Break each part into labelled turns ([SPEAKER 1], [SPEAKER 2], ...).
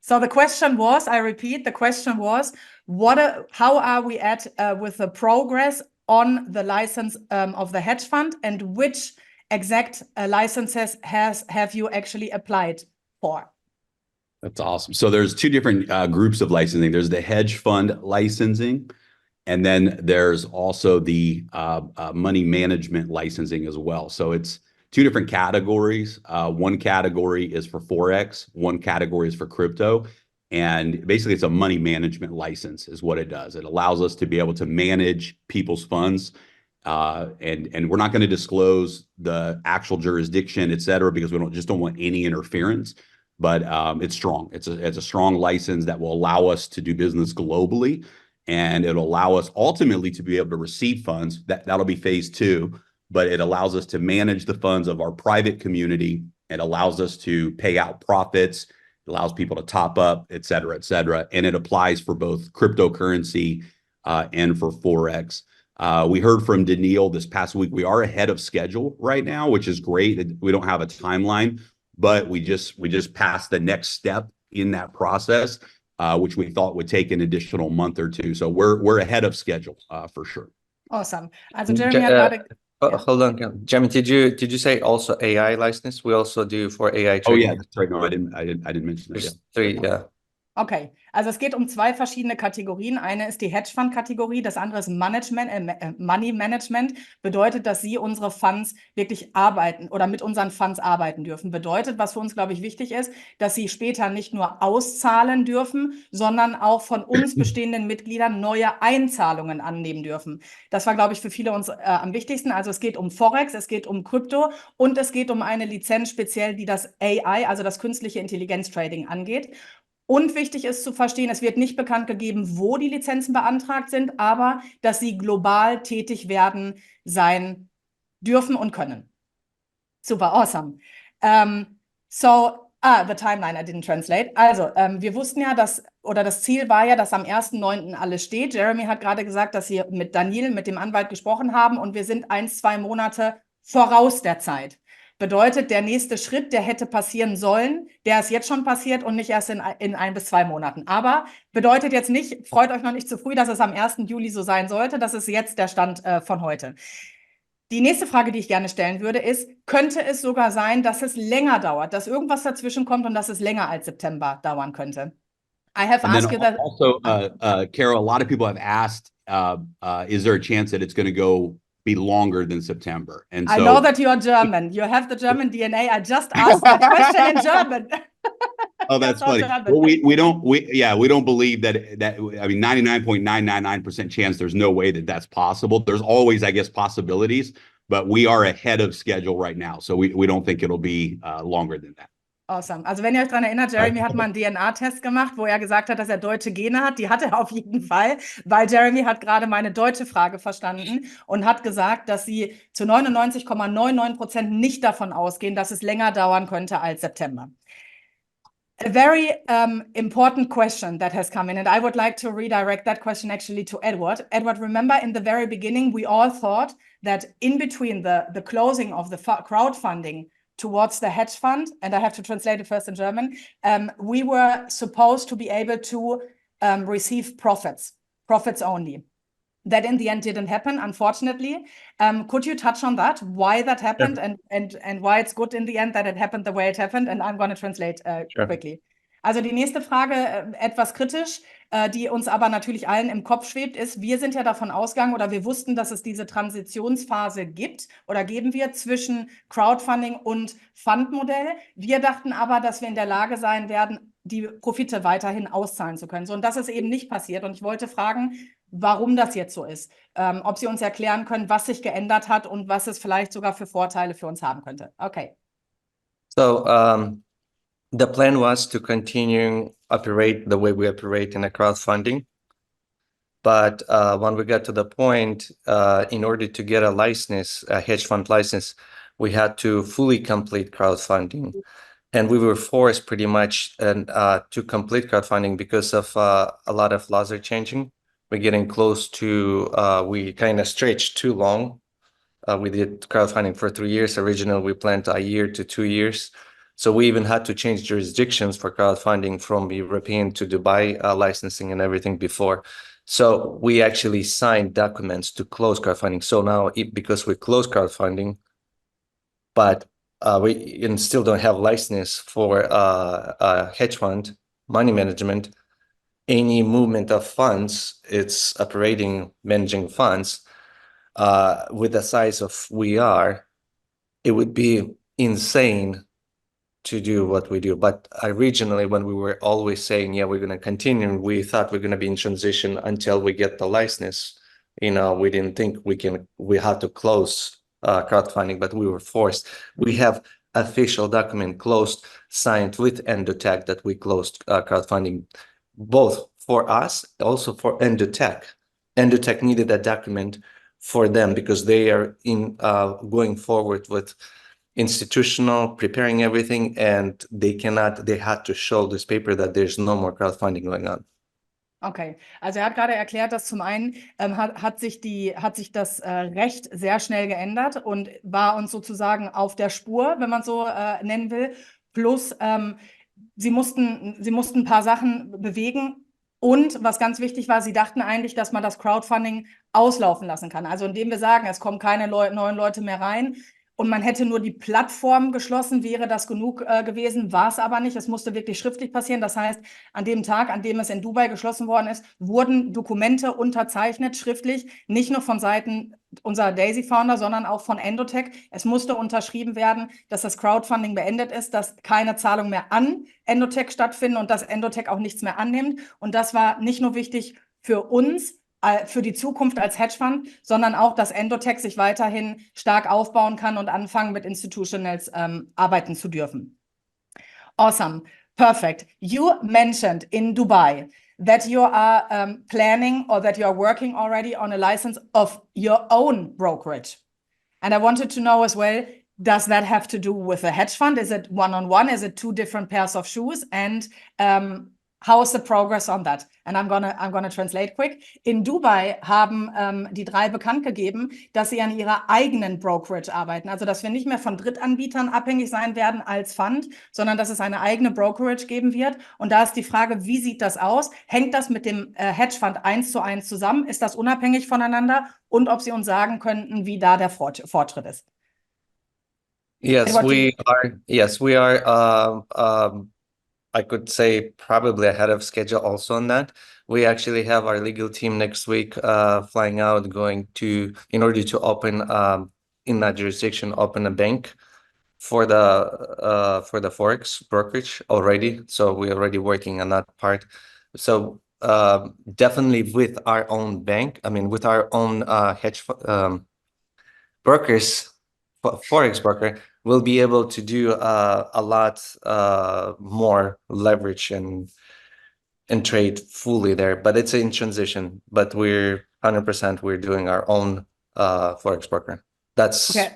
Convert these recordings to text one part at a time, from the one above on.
[SPEAKER 1] So the question was, I repeat, the question was, how are we at with the progress on the license of the hedge fund, and which exact licenses have you actually applied for?
[SPEAKER 2] That's awesome. So there's two different groups of licensing. There's the hedge fund licensing, and then there's also the money management licensing as well. So it's two different categories. One category is for Forex, one category is for crypto. And basically, it's a money management license is what it does. It allows us to be able to manage people's funds. And we're not going to disclose the actual jurisdiction, et cetera, because we don't want any interference. But it's strong. It's a strong license that will allow us to do business globally. And it'll allow us ultimately to be able to receive funds. That'll be phase 2. But it allows us to manage the funds of our private community. It allows us to pay out profits. It allows people to top up, et cetera, et cetera. And it applies for both cryptocurrency and for Forex. We heard from Daniil this past week. We are ahead of schedule right now, which is great. We don't have a timeline, but we just passed the next step in that process, which we thought would take an additional month or two. So we're ahead of schedule for sure.
[SPEAKER 1] Awesome. Also Jeremy hat gerade.
[SPEAKER 3] Hold on, Jeremy. Did you say also AI license? We also do for AI trading.
[SPEAKER 2] Oh yeah, that's right. No, I didn't mention that.
[SPEAKER 3] There's 3, yeah.
[SPEAKER 1] Okay, also es geht um 2 verschiedene Kategorien. Eine ist die Hedgefonds-Kategorie, das andere ist Money Management. Bedeutet, dass Sie unsere Funds wirklich arbeiten oder mit unseren Funds arbeiten dürfen. Bedeutet, was für uns, glaube ich, wichtig ist, dass Sie später nicht nur auszahlen dürfen, sondern auch von uns bestehenden Mitgliedern neue Einzahlungen annehmen dürfen. Das war, glaube ich, für viele uns am wichtigsten. Also es geht um Forex, es geht um Krypto und es geht um eine Lizenz speziell, die das AI, also das künstliche Intelligenz-Trading angeht. Und wichtig ist zu verstehen, es wird nicht bekannt gegeben, wo die Lizenzen beantragt sind, aber dass sie global tätig sein dürfen und können. Super, awesome. The timeline I didn't translate. Also, wir wussten ja, das Ziel war ja, dass am 1.9. alles steht. Jeremy hat gerade gesagt, dass Sie mit Daniil, mit dem Anwalt gesprochen haben und wir sind 1-2 Monate voraus der Zeit. Bedeutet, der nächste Schritt, der hätte passieren sollen, der ist jetzt schon passiert und nicht erst in 1 bis 2 Monaten. Aber bedeutet jetzt nicht, freut euch noch nicht zu früh, dass es am 1. Juli so sein sollte. Das ist jetzt der Stand von heute. Die nächste Frage, die ich gerne stellen würde, ist, könnte es sogar sein, dass es länger dauert, dass irgendwas dazwischen kommt und dass es länger als September dauern könnte? I have asked you that.
[SPEAKER 2] Also, Carol, a lot of people have asked, is there a chance that it's going to go be longer than September? And so,
[SPEAKER 1] I know that you are German. You have the German DNA. I just asked that question in German.
[SPEAKER 2] Oh, that's funny. Well, we don't believe that I mean 99.999% chance there's no way that that's possible. There's always, I guess, possibilities, but we are ahead of schedule right now. So we don't think it'll be longer than that.
[SPEAKER 1] Awesome. Also wenn ihr euch daran erinnert, Jeremy hat mal einen DNA-Test gemacht, wo er gesagt hat, dass er deutsche Gene hat. Die hat er auf jeden Fall, weil Jeremy hat gerade meine deutsche Frage verstanden und hat gesagt, dass sie zu 99,99% nicht davon ausgehen, dass es länger dauern könnte als September. A very important question that has come in, and I would like to redirect that question actually to Edward. Edward, remember in the very beginning, we all thought that in between the closing of the crowdfunding towards the hedge fund, and I have to translate it first in German, we were supposed to be able to receive profits only. That in the end didn't happen, unfortunately. Could you touch on that, why that happened, and why it's good in the end that it happened the way it happened? And I'm going to translate quickly. Also die nächste Frage, etwas kritisch, die uns aber natürlich allen im Kopf schwebt, ist, wir sind ja davon ausgegangen oder wir wussten, dass es diese Transitionsphase gibt oder geben wir zwischen Crowdfunding und Fundmodell. Wir dachten aber, dass wir in der Lage sein werden, die Profite weiterhin auszahlen zu können. So, und das ist eben nicht passiert. Und ich wollte fragen, warum das jetzt so ist. Ob Sie uns erklären können, was sich geändert hat und was es vielleicht sogar für Vorteile für uns haben könnte. Okay.
[SPEAKER 3] So, the plan was to continue operate the way we operate in a crowdfunding. But when we got to the point, in order to get a license, a hedge fund license, we had to fully complete crowdfunding. And we were forced pretty much to complete crowdfunding because of a lot of laws are changing. We're getting close to, we kind of stretched too long. We did crowdfunding for 3 years. Originally, we planned a year to 2 years. So we even had to change jurisdictions for crowdfunding from European to Dubai licensing and everything before. So we actually signed documents to close crowdfunding. So now, because we closed crowdfunding, but we still don't have license for hedge fund money management, any movement of funds, it's operating, managing funds, with the size of we are, it would be insane to do what we do. But originally, when we were always saying, yeah, we're going to continue, we thought we're going to be in transition until we get the license. We didn't think we had to close crowdfunding, but we were forced. We have official document closed, signed with Endotech that we closed crowdfunding, both for us, also for Endotech. Endotech needed a document for them because they are going forward with institutional, preparing everything, and they had to show this paper that there's no more crowdfunding going on.
[SPEAKER 1] Okay, also hat gerade erklärt, dass zum einen hat sich das Recht sehr schnell geändert und war uns sozusagen auf der Spur, wenn man so nennen will. Plus sie mussten ein paar Sachen bewegen. Und was ganz wichtig war, sie dachten eigentlich, dass man das Crowdfunding auslaufen lassen kann. Also indem wir sagen, es kommen keine neuen Leute mehr rein und man hätte nur die Plattform geschlossen, wäre das genug gewesen, war es aber nicht. Es musste wirklich schriftlich passieren. Das heißt, an dem Tag, an dem es in Dubai geschlossen worden ist, wurden Dokumente unterzeichnet, schriftlich, nicht nur von Seiten unserer Daisy-Founder, sondern auch von Endotech. Es musste unterschrieben werden, dass das Crowdfunding beendet ist, dass keine Zahlungen mehr an Endotech stattfinden und dass Endotech auch nichts mehr annimmt. Und das war nicht nur wichtig für uns, für die Zukunft als Hedgefonds, sondern auch, dass Endotech sich weiterhin stark aufbauen kann und anfangen, mit Institutionals arbeiten zu dürfen. Awesome. Perfect. You mentioned in Dubai that you are planning or that you are working already on a license of your own brokerage. And I wanted to know as well, does that have to do with a hedge fund? Is it one-on-one? Is it two different pairs of shoes? And how is the progress on that? And I'm gonna translate quick. In Dubai haben die drei bekannt gegeben, dass sie an ihrer eigenen Brokerage arbeiten. Also, dass wir nicht mehr von Drittanbietern abhängig sein werden als Fund, sondern dass es eine eigene Brokerage geben wird. Und da ist die Frage, wie sieht das aus? Hängt das mit dem Hedgefund 1:1 zusammen? Ist das unabhängig voneinander? Und ob Sie uns sagen könnten, wie da der Fortschritt ist?
[SPEAKER 3] Yes, we are. Yes, we are. I could say probably ahead of schedule also on that. We actually have our legal team next week flying out, in order to open in that jurisdiction, open a bank for the Forex brokerage already. So we're already working on that part. So definitely with our own bank, with our own hedge brokers, Forex broker, we'll be able to do a lot more leverage and trade fully there. But it's in transition. But we're 100% we're doing our own Forex broker. That's okay.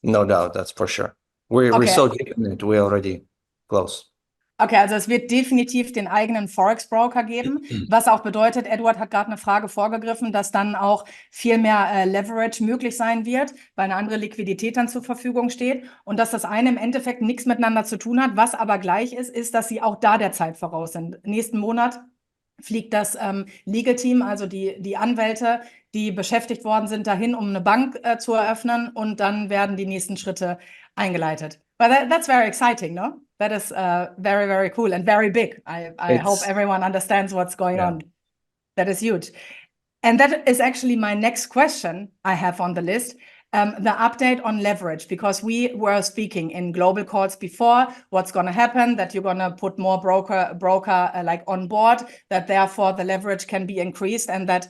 [SPEAKER 3] No doubt. That's for sure. We're so deep in it. We're already close.
[SPEAKER 1] Okay, also es wird definitiv den eigenen Forex-Broker geben, was auch bedeutet, Edward hat gerade eine Frage vorgegriffen, dass dann auch viel mehr Leverage möglich sein wird, weil eine andere Liquidität dann zur Verfügung steht und dass das eine im Endeffekt nichts miteinander zu tun hat. Was aber gleich ist, dass sie auch da der Zeit voraus sind. Nächsten Monat fliegt das Legal-Team, also die Anwälte, die beschäftigt worden sind, dahin, um eine Bank zu eröffnen und dann werden die nächsten Schritte eingeleitet. But that's very exciting, no? That is very, very cool and very big. I hope everyone understands what's going on. That is huge. And that is actually my next question I have on the list. The update on leverage, because we were speaking in global calls before, what's going to happen, that you're going to put more broker like on board, that therefore the leverage can be increased, and that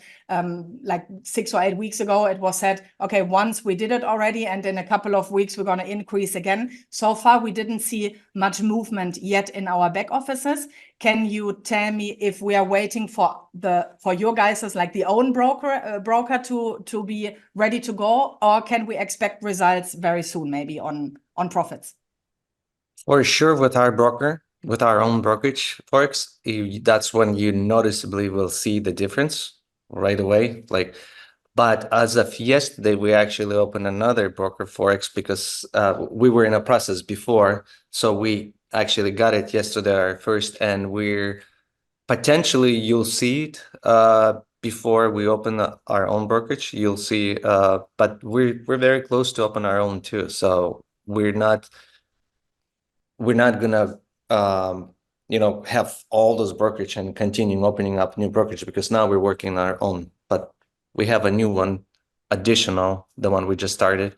[SPEAKER 1] like 6 or 8 weeks ago, it was said, okay, once we did it already, and in a couple of weeks, we're going to increase again. So far, we didn't see much movement yet in our back offices. Can you tell me if we are waiting for your guys as like the own broker to be ready to go, or can we expect results very soon, maybe on profits?
[SPEAKER 3] For sure, with our broker, with our own brokerage Forex, that's when you noticeably will see the difference right away. Like But as of yesterday, we actually opened another broker Forex because we were in a process before. So we actually got it yesterday, our first, and we're potentially you'll see it before we open our own brokerage. You'll see, but we're very close to open our own too. So we're not gonna have all those brokerage and continue opening up new brokerage because now we're working on our own. But we have a new one, additional, the one we just started,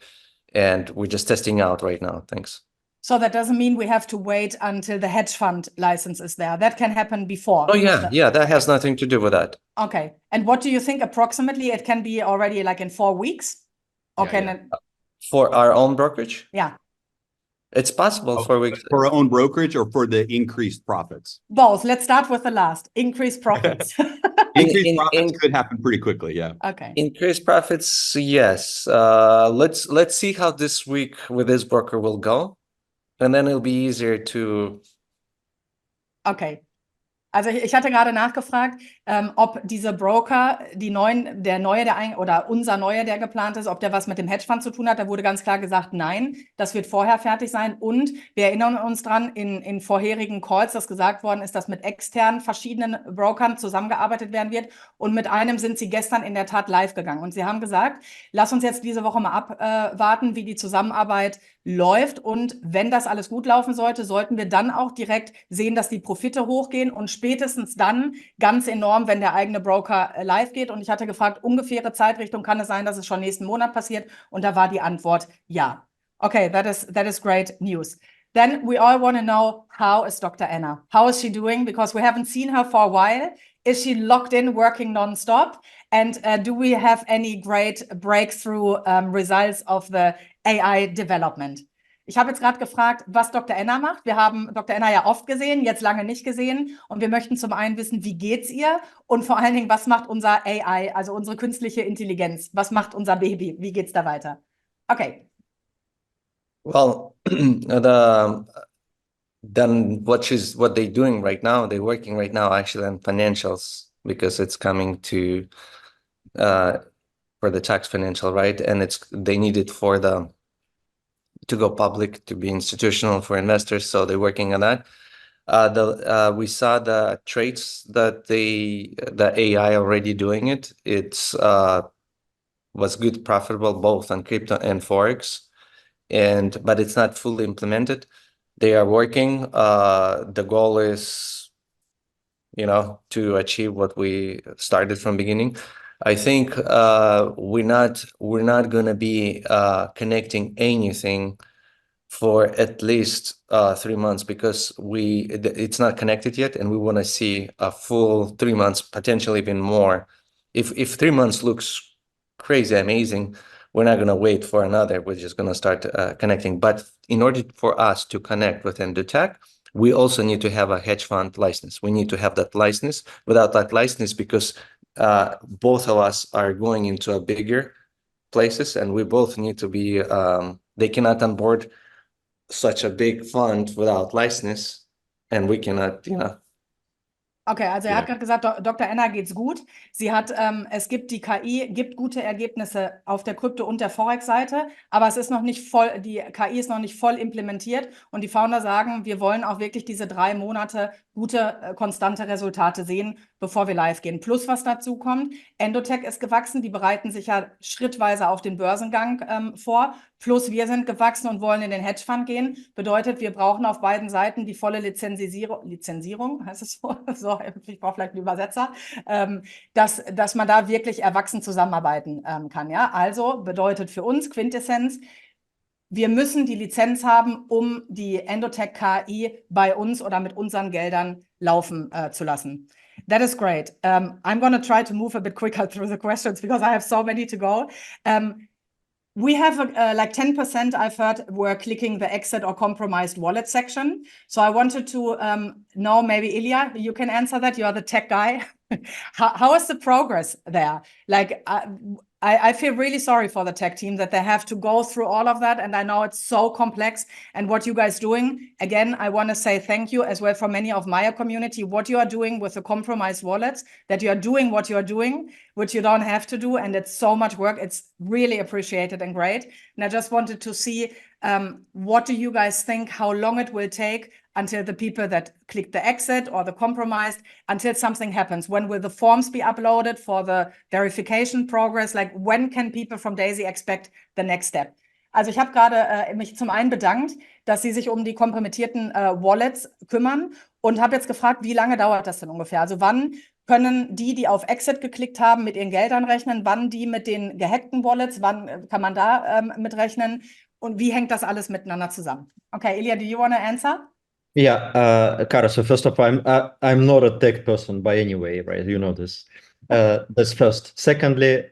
[SPEAKER 3] and we're just testing out right now. Thanks.
[SPEAKER 1] So that doesn't mean we have to wait until the hedge fund license is there. That can happen before.
[SPEAKER 3] Oh yeah, that has nothing to do with that.
[SPEAKER 1] Okay. And what do you think approximately it can be already like in 4 weeks? Or can it?
[SPEAKER 3] For our own brokerage?
[SPEAKER 1] Yeah.
[SPEAKER 3] It's possible 4 weeks.
[SPEAKER 2] For our own brokerage or for the increased profits?
[SPEAKER 1] Both. Let's start with the last. Increased profits.
[SPEAKER 2] Increased profits could happen pretty quickly, yeah.
[SPEAKER 1] Okay.
[SPEAKER 3] Increased profits, yes. Let's see how this week with this broker will go. And then it'll be easier to...
[SPEAKER 1] Okay. Also ich hatte gerade nachgefragt, ob diese Broker, unser neuer, der geplant ist, ob der was mit dem Hedgefonds zu tun hat. Da wurde ganz klar gesagt, nein, das wird vorher fertig sein. Und wir erinnern uns dran, in vorherigen Calls, dass gesagt worden ist, dass mit externen verschiedenen Brokern zusammengearbeitet werden wird. Und mit einem sind sie gestern in der Tat live gegangen. Und sie haben gesagt, lass uns jetzt diese Woche mal abwarten, wie die Zusammenarbeit läuft. Und wenn das alles gut laufen sollte, sollten wir dann auch direkt sehen, dass die Profite hochgehen und spätestens dann ganz enorm, wenn der eigene Broker live geht. Und ich hatte gefragt, ungefähre Zeitrichtung, kann es sein, dass es schon nächsten Monat passiert? Und da war die Antwort ja. Okay, that is great news. Then we all want to know, how is Dr. Anna? How is she doing? Because we haven't seen her for a while. Is she locked in, working non-stop? And do we have any great breakthrough results of the AI development? Ich habe jetzt gerade gefragt, was Dr. Anna macht. Wir haben Dr. Anna ja oft gesehen, jetzt lange nicht gesehen. Und wir möchten zum einen wissen, wie geht's ihr? Und vor allen Dingen, was macht unser AI, also unsere künstliche Intelligenz? Was macht unser Baby? Wie geht's da weiter? Okay.
[SPEAKER 3] Well, then what they're doing right now, they're working right now actually on financials because it's coming to for the tax financial, right? And they need it for to go public, to be institutional for investors. So they're working on that. We saw the trades that the AI already doing it. It's was good, profitable both on crypto and Forex, but it's not fully implemented. They are working. The goal is, to achieve what we started from beginning. I think we're not going to be connecting anything for at least 3 months because it's not connected yet, and we want to see a full 3 months, potentially even more. If 3 months looks crazy amazing, we're not going to wait for another. We're just going to start connecting. But in order for us to connect with Endotech, we also need to have a hedge fund license. We need to have that license. Without that license, because both of us are going into a bigger places, and we both need to be, they cannot onboard such a big fund without license, and we cannot,
[SPEAKER 1] Okay, also er hat gerade gesagt, Dr. Anna geht's gut. Sie hat, es gibt die KI, gibt gute Ergebnisse auf der Krypto- und der Forex-Seite, aber es ist noch nicht voll, die KI ist noch nicht voll implementiert und die Founder sagen, wir wollen auch wirklich diese 3 Monate gute, konstante Resultate sehen, bevor wir live gehen. Plus, was dazu kommt, Endotech ist gewachsen, die bereiten sich ja schrittweise auf den Börsengang vor. Plus, wir sind gewachsen und wollen in den Hedgefonds gehen. Bedeutet, wir brauchen auf beiden Seiten die volle Lizenzierung, heißt es so, ich brauche vielleicht einen Übersetzer, dass man da wirklich erwachsen zusammenarbeiten kann. Ja? Also bedeutet für uns Quintessenz, wir müssen die Lizenz haben, um die Endotech KI bei uns oder mit unseren Geldern laufen zu lassen. That is great. I'm going to try to move a bit quicker through the questions because I have so many to go. We have like 10%, I've heard, were clicking the exit or compromised wallet section. So I wanted to know, maybe Ilya, you can answer that. You are the tech guy. How is the progress there? Like, I feel really sorry for the tech team that they have to go through all of that. And I know it's so complex. And what you guys doing, again, I want to say thank you as well for many of my community, what you are doing with the compromised wallets, that you are doing what you are doing, which you don't have to do. And it's so much work. It's really appreciated and great. And I just wanted to see, what do you guys think, how long it will take until the people that click the exit or the compromised, until something happens? When will the forms be uploaded for the verification progress? Like, when can people from Daisy expect the next step? Also ich habe gerade mich zum einen bedankt, dass Sie sich um die kompromittierten Wallets kümmern und habe jetzt gefragt, wie lange dauert das denn ungefähr? Also wann können die auf Exit geklickt haben, mit ihren Geldern rechnen? Wann die mit den gehackten Wallets? Wann kann man da mitrechnen? Und wie hängt das alles miteinander zusammen? Okay, Ilya, do you want to answer?
[SPEAKER 4] Yeah, Kara, so first of all, I'm not a tech person by any way, right? You know this. That's first. Secondly,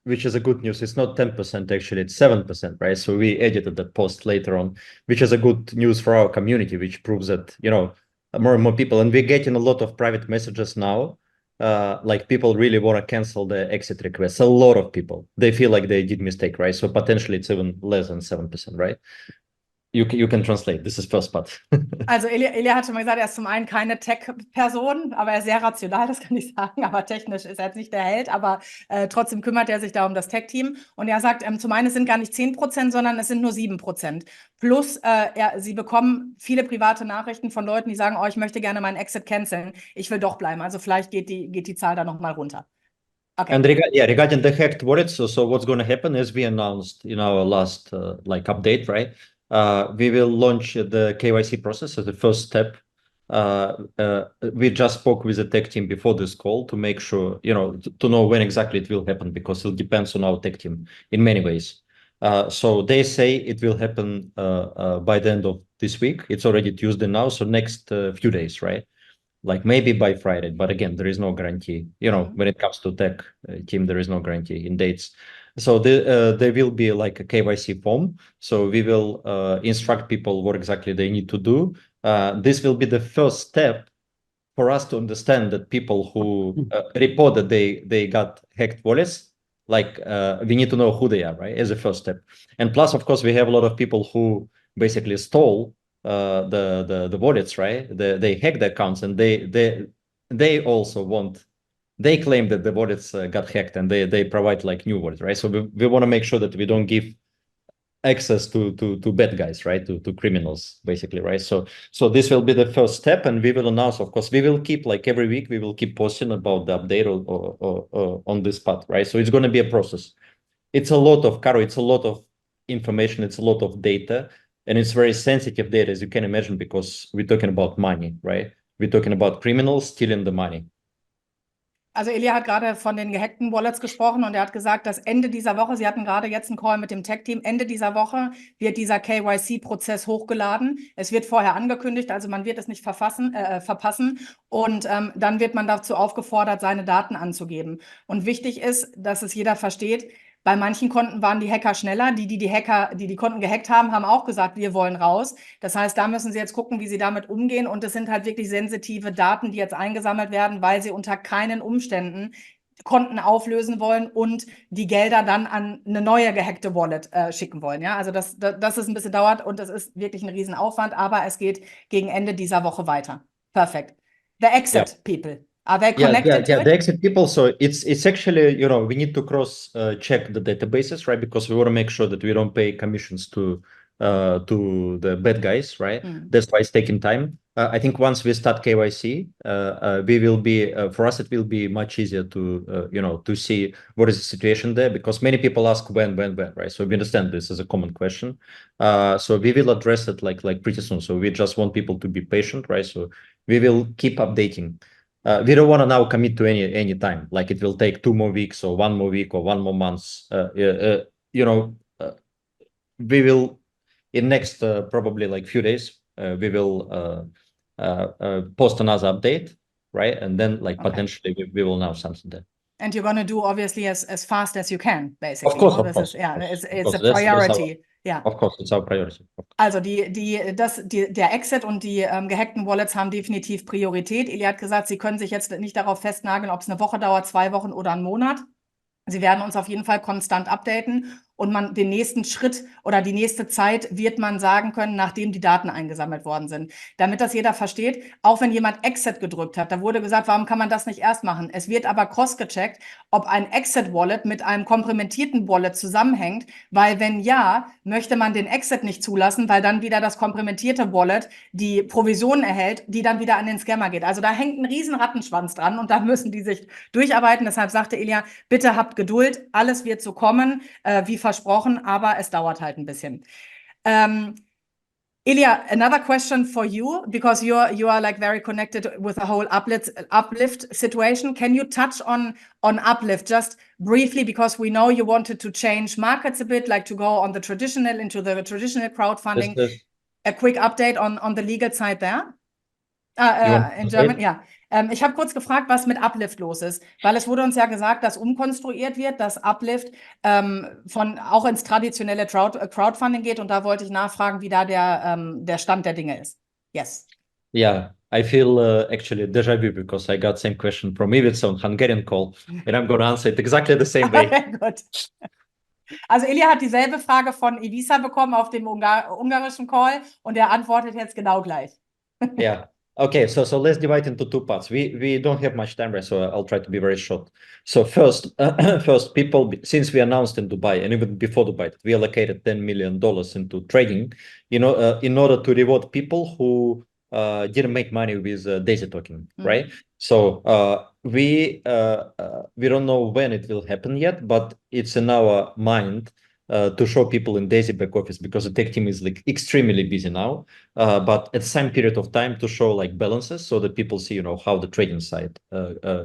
[SPEAKER 4] which is a good news, it's not 10%, actually, it's 7%, right? So we edited that post later on, which is a good news for our community, which proves that, you know, more and more people, and we're getting a lot of private messages now, like people really want to cancel the exit requests. A lot of people, they feel like they did mistake, right? So potentially it's even less than 7%, right? You can translate. This is first part.
[SPEAKER 1] Also Ilya hat schon mal gesagt, er ist zum einen keine Tech-Person, aber er ist sehr rational, das kann ich sagen. Aber technisch ist er jetzt nicht der Held, aber trotzdem kümmert er sich da um das Tech-Team. Und er sagt, zum einen, es sind gar nicht 10%, sondern es sind nur 7%. Plus, sie bekommen viele private Nachrichten von Leuten, die sagen, oh, ich möchte gerne meinen Exit canceln. Ich will doch bleiben. Also vielleicht geht die Zahl da nochmal runter. Okay.
[SPEAKER 4] And regarding the hacked wallets, so what's going to happen is we announced in our last update, right? We will launch the KYC process as the first step. We just spoke with the tech team before this call to make sure, you know, to know when exactly it will happen, because it depends on our tech team in many ways. So they say it will happen by the end of this week. It's already Tuesday now, so next few days, right? Like maybe by Friday, but again, there is no guarantee. You know, when it comes to tech team, there is no guarantee in dates. So there will be like a KYC form. So we will instruct people what exactly they need to do. This will be the first step for us to understand that people who report that they got hacked wallets, like we need to know who they are, right? As a first step. And plus, of course, we have a lot of people who basically stole the wallets, right? They hack the accounts, and they also want, they claim that the wallets got hacked, and they provide like new wallets, right? So we want to make sure that we don't give access to bad guys, right? To criminals, basically, right? So this will be the first step, and we will announce, of course, we will keep, like every week, we will keep posting about the update or on this path, right? So it's going to be a process. It's a lot of, Caro, it's a lot of information, it's a lot of data, and it's very sensitive data, as you can imagine, because we're talking about money, right? We're talking about criminals stealing the money.
[SPEAKER 1] Also Ilya hat gerade von den gehackten Wallets gesprochen und er hat gesagt, dass Ende dieser Woche, Sie hatten gerade jetzt einen Call mit dem Tech-Team, Ende dieser Woche wird dieser KYC-Prozess hochgeladen. Es wird vorher angekündigt, also man wird es nicht verpassen und dann wird man dazu aufgefordert, seine Daten anzugeben. Und wichtig ist, dass es jeder versteht, bei manchen Konten waren die Hacker schneller. Die Konten gehackt haben, haben auch gesagt, wir wollen raus. Das heißt, da müssen Sie jetzt gucken, wie Sie damit umgehen. Und es sind halt wirklich sensitive Daten, die jetzt eingesammelt werden, weil Sie unter keinen Umständen Konten auflösen wollen und die Gelder dann an eine neue gehackte Wallet schicken wollen. Ja, also das ist ein bisschen dauert und das ist wirklich ein Riesenaufwand, aber es geht gegen Ende dieser Woche weiter. Perfect. The exit people. Are they connected to it?
[SPEAKER 4] The exit people. So it's actually, you know, we need to cross check the databases, right? Because we want to make sure that we don't pay commissions to the bad guys, right? That's why it's taking time. I think once we start KYC, we will be, for us, it will be much easier to, you know, to see what is the situation there, because many people ask when, right? So we understand this is a common question. So we will address it like pretty soon. So we just want people to be patient, right? So we will keep updating. We don't want to now commit to any time, like it will take 2 more weeks or 1 more week or 1 more month. You know, we will, in next probably like few days, we will post another update, right? And then like potentially we will know something there.
[SPEAKER 1] And you're going to do obviously as fast as you can, basically.
[SPEAKER 4] Of course,
[SPEAKER 1] no?
[SPEAKER 4] of course.
[SPEAKER 1] It's a priority. Yeah.
[SPEAKER 4] Of course, it's our priority.
[SPEAKER 1] Also der Exit und die gehackten Wallets haben definitiv Priorität. Ilya hat gesagt, Sie können sich jetzt nicht darauf festnageln, ob es eine Woche dauert, 2 Wochen oder einen Monat. Sie werden uns auf jeden Fall konstant updaten und den nächsten Schritt oder die nächste Zeit wird man sagen können, nachdem die Daten eingesammelt worden sind. Damit das jeder versteht, auch wenn jemand Exit gedrückt hat, da wurde gesagt, warum kann man das nicht erst machen? Es wird aber cross-gecheckt, ob ein Exit-Wallet mit einem komprimentierten Wallet zusammenhängt, weil wenn ja, möchte man den Exit nicht zulassen, weil dann wieder das komprimentierte Wallet die Provision erhält, die dann wieder an den Scammer geht. Also da hängt ein riesen Rattenschwanz dran und da müssen die sich durcharbeiten. Deshalb sagte Ilja, bitte habt Geduld, alles wird so kommen, wie versprochen, aber es dauert halt ein bisschen. Ilya, another question for you, because you are like very connected with the whole Uplift situation. Can you touch on Uplift just briefly, because we know you wanted to change markets a bit, like to go on the traditional into the traditional crowdfunding. A quick update on the legal side there. In German, ja. Ich habe kurz gefragt, was mit Uplift los ist, weil es wurde uns ja gesagt, dass umkonstruiert wird, dass Uplift auch ins traditionelle Crowdfunding geht und da wollte ich nachfragen, wie da der Stand der Dinge ist. Yes.
[SPEAKER 4] Yeah, I feel actually déjà vu because I got same question from Ivica on Hungarian call and I'm going to answer it exactly the same way.
[SPEAKER 1] Gut. Also Ilya hat dieselbe Frage von Ivica bekommen auf dem ungarischen Call und er antwortet jetzt genau gleich.
[SPEAKER 4] Yeah. Okay, so let's divide into two parts. We don't have much time, right? So I'll try to be very short. So first, people, since we announced in Dubai and even before Dubai, we allocated $10 million into trading, in order to reward people who didn't make money with Daisy token, right? So we don't know when it will happen yet, but it's in our mind to show people in Daisy back office, because the tech team is like extremely busy now, but at the same period of time to show like balances so that people see, how the trading side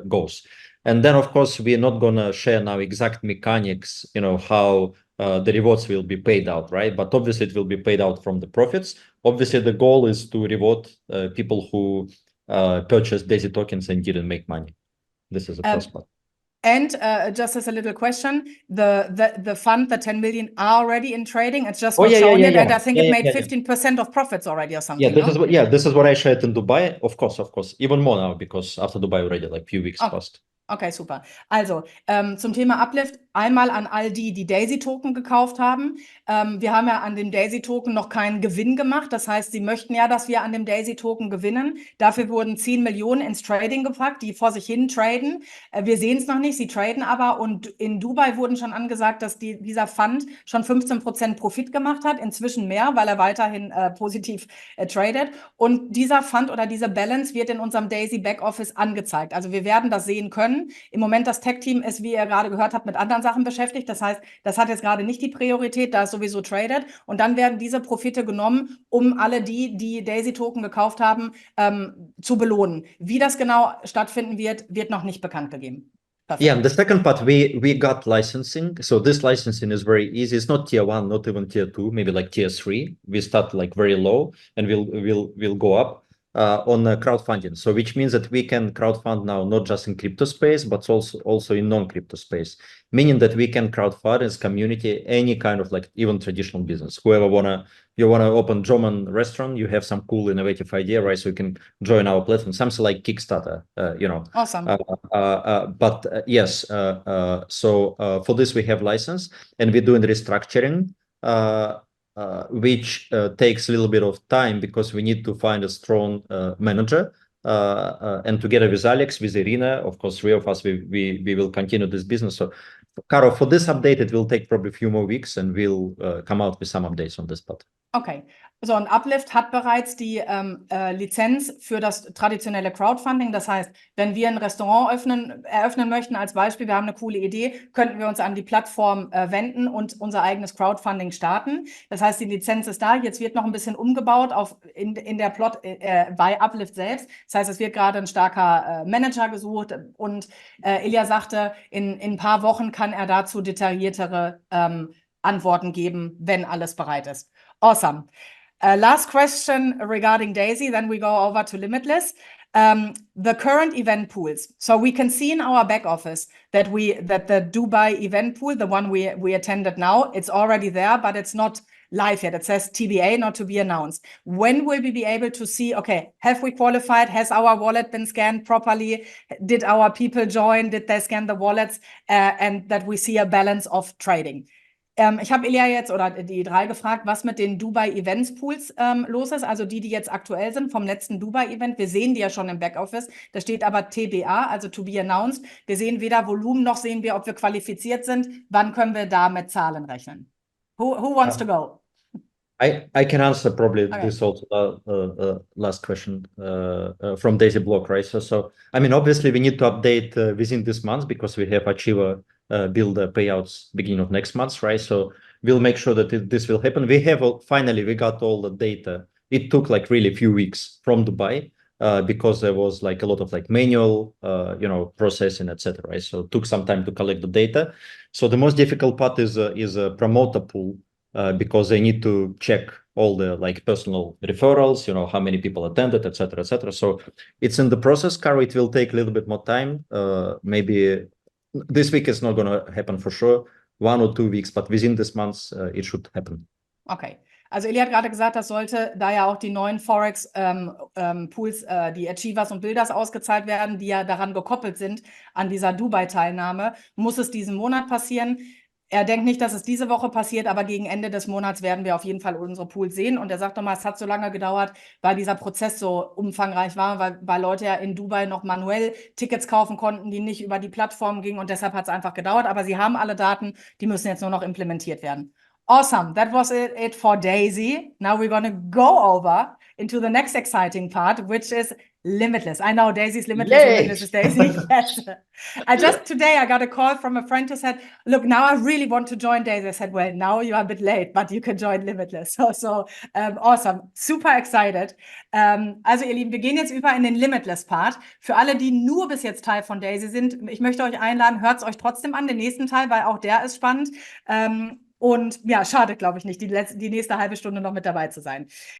[SPEAKER 4] goes. And then of course, we're not gonna share now exact mechanics, how the rewards will be paid out, right? But obviously it will be paid out from the profits. Obviously the goal is to reward people who purchased Daisy tokens and didn't make money. This is the first part.
[SPEAKER 1] And just as a little question, the fund, the 10 million are already in trading. It's just not shown yet. And I think it made 15% of profits already or something.
[SPEAKER 4] This is what I shared in Dubai. Of course. Even more now, because after Dubai already, like few weeks passed.
[SPEAKER 1] Okay, super. Also, zum Thema Uplift, einmal an all die Daisy-Token gekauft haben. Wir haben ja an dem Daisy-Token noch keinen Gewinn gemacht. Das heißt, sie möchten ja, dass wir an dem Daisy-Token gewinnen. Dafür wurden 10 Millionen ins Trading gepackt, die vor sich hin traden. Wir sehen es noch nicht, sie traden aber. Und in Dubai wurden schon angesagt, dass dieser Fund schon 15% Profit gemacht hat. Inzwischen mehr, weil er weiterhin positiv tradet. Und dieser Fund oder diese Balance wird in unserem Daisy Backoffice angezeigt. Also wir werden das sehen können. Im Moment das Tech-Team ist, wie ihr gerade gehört habt, mit anderen Sachen beschäftigt. Das heißt, das hat jetzt gerade nicht die Priorität, da es sowieso tradet. Und dann werden diese Profite genommen, um alle die Daisy-Token gekauft haben, zu belohnen. Wie das genau stattfinden wird noch nicht bekannt gegeben. Perfect.
[SPEAKER 4] Yeah, and the second part, we got licensing. So this licensing is very easy. It's not tier 1, not even tier 2, maybe like tier 3. We start like very low and we'll go up. On crowdfunding, so which means that we can crowdfund now not just in crypto space but also in non-crypto space, meaning that we can crowdfund as community any kind of like even traditional business. Whoever you wanna open German restaurant, you have some cool innovative idea, right? So you can join our platform, something like Kickstarter,
[SPEAKER 1] Awesome.
[SPEAKER 4] Yes, so for this we have license and we're doing restructuring. Which takes a little bit of time because we need to find a strong manager. And together with Alex, with Irina, of course, 3 of us, we will continue this business. So, Caro, for this update, it will take probably a few more weeks and we'll come out with some updates on this part.
[SPEAKER 1] Okay. So, und Uplift hat bereits die Lizenz für das traditionelle Crowdfunding. Das heißt, wenn wir ein Restaurant eröffnen möchten, als Beispiel, wir haben eine coole Idee, könnten wir uns an die Plattform wenden und unser eigenes Crowdfunding starten. Das heißt, die Lizenz ist da. Jetzt wird noch ein bisschen umgebaut in der Plot bei Uplift selbst. Das heißt, es wird gerade ein starker Manager gesucht und Ilya sagte, in ein paar Wochen kann er dazu detailliertere Antworten geben, wenn alles bereit ist. Awesome. Last question regarding Daisy, then we go over to Limitless. The current event pools. So we can see in our back office that the Dubai event pool, the one we attended now, it's already there, but it's not live yet. It says TBA, not to be announced. When will we be able to see, okay, have we qualified? Has our wallet been scanned properly? Did our people join? Did they scan the wallets? And that we see a balance of trading. Ich habe Ilja jetzt oder die drei gefragt, was mit den Dubai-Events-Pools los ist, also die jetzt aktuell sind vom letzten Dubai-Event. Wir sehen die ja schon im Backoffice. Da steht aber TBA, also to be announced. Wir sehen weder Volumen noch sehen wir, ob wir qualifiziert sind. Wann können wir da mit Zahlen rechnen? Who wants to go?
[SPEAKER 4] I can answer probably
[SPEAKER 1] Okay.
[SPEAKER 4] this also last question from Daisy Block, right? So I mean, obviously we need to update within this month because we have Achiever build payouts beginning of next month, right? So we'll make sure that this will happen. We have finally we got all the data. It took like really a few weeks from Dubai because there was like a lot of like manual processing, etc. Right? So it took some time to collect the data. So the most difficult part is a promoter pool. Because they need to check all the like personal referrals, how many people attended, etc., etc. So it's in the process, Caro. It will take a little bit more time. Maybe this week is not going to happen for sure. 1 or 2 weeks, but within this month, it should happen.
[SPEAKER 1] Okay. Also Ilja hat gerade gesagt, das sollte, da ja auch die neuen Forex-Pools, die Achievers und Builders ausgezahlt werden, die ja daran gekoppelt sind, an dieser Dubai-Teilnahme, muss es diesen Monat passieren. Er denkt nicht, dass es diese Woche passiert, aber gegen Ende des Monats werden wir auf jeden Fall unsere Pools sehen. Und er sagt nochmal, es hat so lange gedauert, weil dieser Prozess so umfangreich war, weil Leute ja in Dubai noch manuell Tickets kaufen konnten, die nicht über die Plattform gingen. Und deshalb hat es einfach gedauert. Aber sie haben alle Daten, die müssen jetzt nur noch implementiert werden. Awesome. That was it for Daisy. Now we're going to go over into the next exciting part, which is Limitless. I know Daisy's Limitless.
[SPEAKER 4] Yay!
[SPEAKER 1] Limitless is Daisy. Yes. Today I got a call from a friend who said, look, now I really want to join Daisy. I said, well, now you are a bit late, but you can join Limitless. So awesome. Super excited. Also ihr Lieben, wir gehen jetzt über in den Limitless-Part. Für alle, die nur bis jetzt Teil von Daisy sind, ich möchte euch einladen, hört es euch trotzdem an, den nächsten Teil, weil auch der ist spannend. Und ja, schade, glaube ich nicht, die nächste halbe Stunde noch mit dabei zu sein.